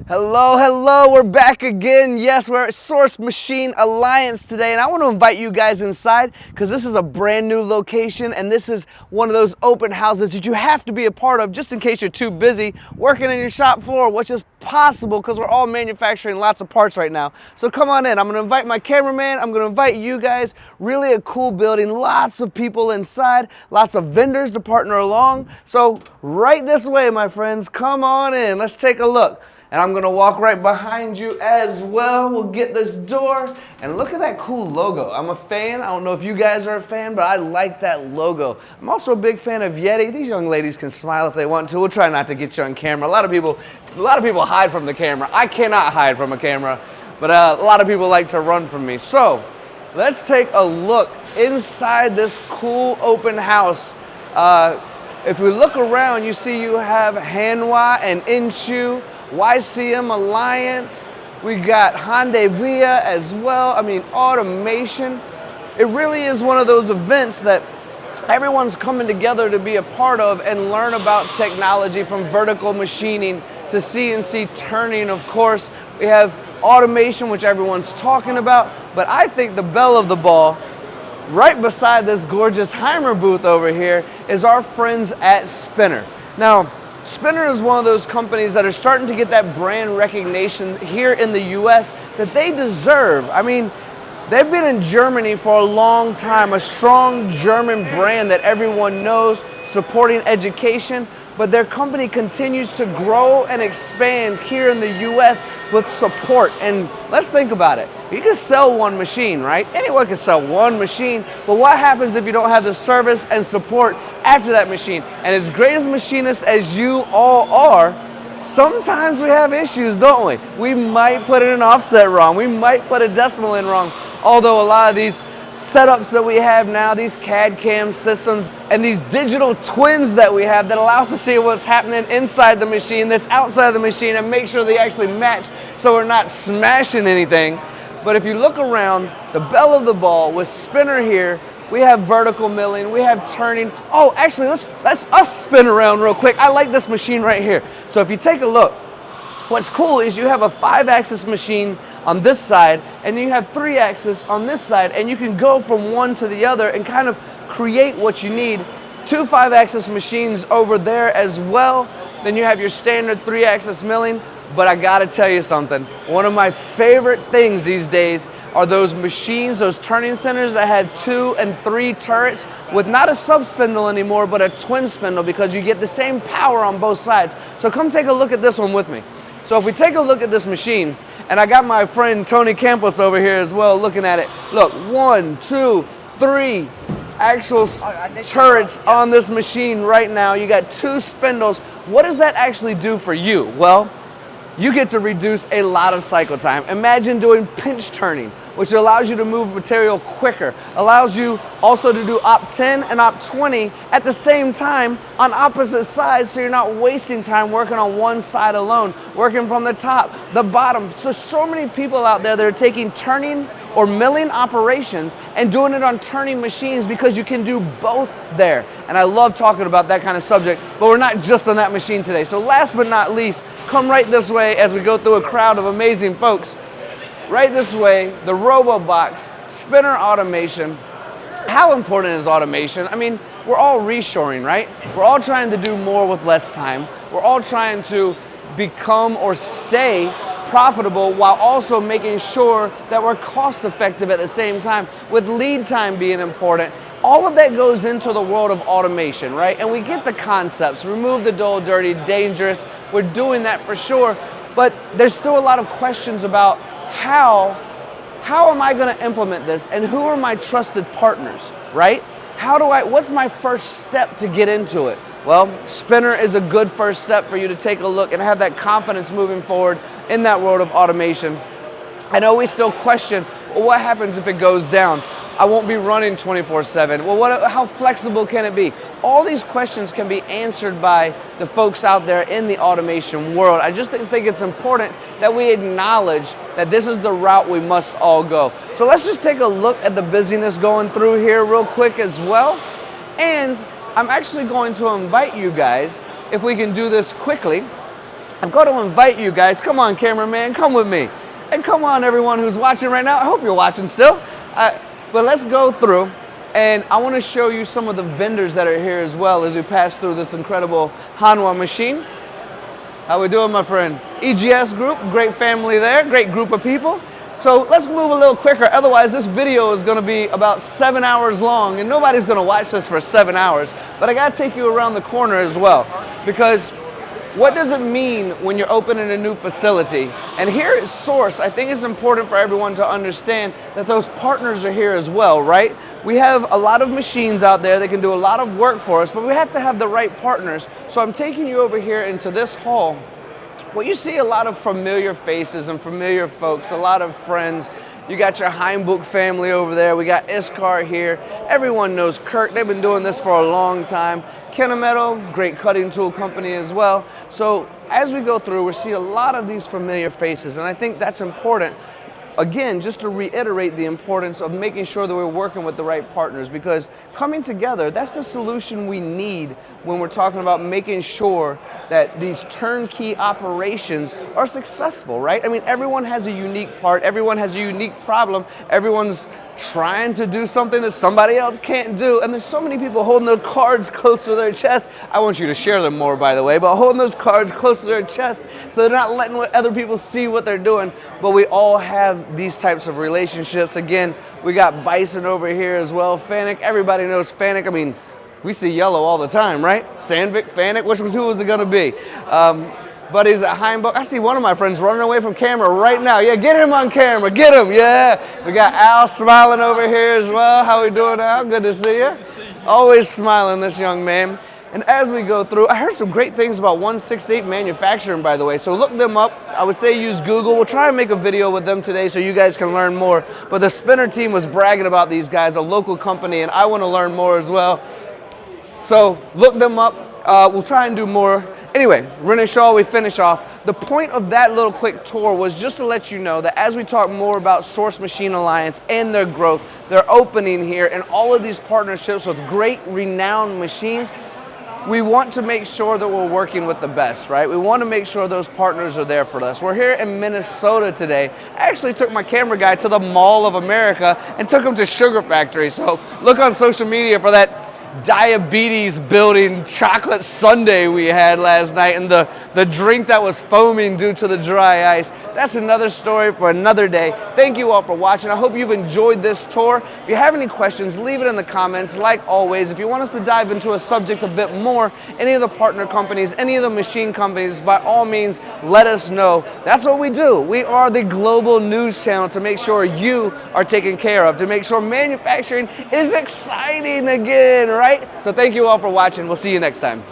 Hello, we're back again. Yes, we're at YCM Machine Alliance today, and I want to invite you guys inside because this is a brand new location, and this is one of those open houses that you have to be a part of just in case you're too busy working in your shop floor, which is possible because we're all manufacturing lots of parts right now. So come on in. I'm going to invite my cameraman. I'm going to invite you guys. Really a cool building. Lots of people inside. Lots of vendors to partner along. So right this way, my friends. Come on in. Let's take a look. And I'm gonna walk right behind you as well. We'll get this door, and look at that cool logo. I'm a fan. I don't know if you guys are a fan, but I like that logo. I'm also a big fan of Yeti. These young ladies can smile if they want to. We'll try not to get you on camera. A lot of people hide from the camera. I cannot hide from a camera, but a lot of people like to run from me. So let's take a look inside this cool open house. If we look around, you see you have Hanwha and Enshu, YCM Alliance, we got Hyundai WIA as well. I mean, automation. It really is one of those events that everyone's coming together to be a part of and learn about technology, from vertical machining to CNC turning, of course. We have automation, which everyone's talking about, but I think the belle of the ball, right beside this gorgeous Heimer booth over here, is our friends at Spinner. Now, Spinner is one of those companies that are starting to get that brand recognition here in the US that they deserve. I mean, they've been in Germany for a long time, a strong German brand that everyone knows, supporting education, but their company continues to grow and expand here in the US with support. And let's think about it. You can sell one machine, right? Anyone can sell one machine, but what happens if you don't have the service and support after that machine? And as great as machinists as you all are, sometimes we have issues, don't we? We might put in an offset wrong. We might put a decimal in wrong. Although a lot of these setups that we have now, these CAD CAM systems and these digital twins that we have that allow us to see what's happening inside the machine, that's outside the machine, and make sure they actually match so we're not smashing anything. But if you look around, the belle of the ball with Spinner here, we have vertical milling, we have turning. Oh, actually, let's us spin around real quick. I like this machine right here. So if you take a look, what's cool is you have a 5-axis machine on this side, and then you have 3-axis on this side, and you can go from one to the other and kind of create what you need. 2 5-axis machines over there as well. Then you have your standard 3-axis milling. But I gotta tell you something, one of my favorite things these days are those machines, those turning centers that have 2 and 3 turrets with not a sub spindle anymore, but a twin spindle, because you get the same power on both sides. So come take a look at this one with me. So if we take a look at this machine, and I got my friend Tony Campos over here as well looking at it. Look, 1, 2, 3 actual turrets on this machine right now. You got 2 spindles. What does that actually do for you? Well, you get to reduce a lot of cycle time. Imagine doing pinch turning, which allows you to move material quicker, allows you also to do op 10 and op 20 at the same time on opposite sides, so you're not wasting time working on one side alone, working from the top, the bottom. So many people out there that are taking turning or milling operations and doing it on turning machines because you can do both there. And I love talking about that kind of subject, but we're not just on that machine today. So last but not least, come right this way as we go through a crowd of amazing folks. Right this way, the RoboBox, Spinner automation. How important is automation? I mean, we're all reshoring, right? We're all trying to do more with less time. We're all trying to become or stay profitable while also making sure that we're cost effective at the same time, with lead time being important. All of that goes into the world of automation, right? And we get the concepts, remove the dull, dirty, dangerous. We're doing that for sure, but there's still a lot of questions about how am I gonna implement this, and who are my trusted partners, right? What's my first step to get into it? Well, Spinner is a good first step for you to take a look and have that confidence moving forward in that world of automation. I know we still question, well, what happens if it goes down? I won't be running 24/7. Well, how flexible can it be? All these questions can be answered by the folks out there in the automation world. I just think it's important that we acknowledge that this is the route we must all go. So let's just take a look at the busyness going through here real quick as well. And I'm actually going to invite you guys, if we can do this quickly, I'm going to invite you guys, come on cameraman, come with me. And come on everyone who's watching right now, I hope you're watching still. But let's go through, and I want to show you some of the vendors that are here as well as we pass through this incredible Hanwha machine. How we doing, my friend? EGS group, great family there, great group of people. So let's move a little quicker, otherwise this video is gonna be about 7 hours long and nobody's gonna watch this for 7 hours. But I gotta take you around the corner as well, because what does it mean when you're opening a new facility? And here at Source, I think it's important for everyone to understand that those partners are here as well, right? We have a lot of machines out there that can do a lot of work for us, but we have to have the right partners. So I'm taking you over here into this hall. Well, you see a lot of familiar faces and familiar folks, a lot of friends. You got your Heimbuch family over there. We got Iskar here. Everyone knows Kirk. They've been doing this for a long time. Kennametal, great cutting tool company as well. So as we go through, we see a lot of these familiar faces, and I think that's important. Again, just to reiterate the importance of making sure that we're working with the right partners, because coming together, that's the solution we need when we're talking about making sure that these turnkey operations are successful, right? I mean, everyone has a unique part, everyone has a unique problem, everyone's trying to do something that somebody else can't do, and there's so many people holding their cards close to their chest. I want you to share them more, by the way, but holding those cards close to their chest so they're not letting other people see what they're doing. But we all have these types of relationships. Again, we got Bison over here as well. FANUC, everybody knows FANUC. I mean, we see yellow all the time, right? Sandvik, FANUC, who was it gonna be? Buddies at Heimbuch. I see one of my friends running away from camera right now. Yeah, get him on camera, get him, yeah. We got Al smiling over here as well. How we doing, Al? Good to see you. Always smiling, this young man. And as we go through, I heard some great things about 168 Manufacturing, by the way, so look them up. I would say use Google. We'll try and make a video with them today so you guys can learn more. But the Spinner team was bragging about these guys, a local company, and I want to learn more as well. So look them up. We'll try and do more. Anyway, Renishaw, we finish off. The point of that little quick tour was just to let you know that as we talk more about Source Machine Alliance and their growth, their opening here, and all of these partnerships with great renowned machines, we want to make sure that we're working with the best, right? We want to make sure those partners are there for us. We're here in Minnesota today. I actually took my camera guy to the Mall of America and took him to Sugar Factory. So look on social media for that diabetes building chocolate sundae we had last night and the drink that was foaming due to the dry ice. That's another story for another day. Thank you all for watching. I hope you've enjoyed this tour. If you have any questions, leave it in the comments. Like always, if you want us to dive into a subject a bit more, any of the partner companies, any of the machine companies, by all means, let us know. That's what we do. We are the global news channel to make sure you are taken care of, to make sure manufacturing is exciting again, right? So thank you all for watching. We'll see you next time.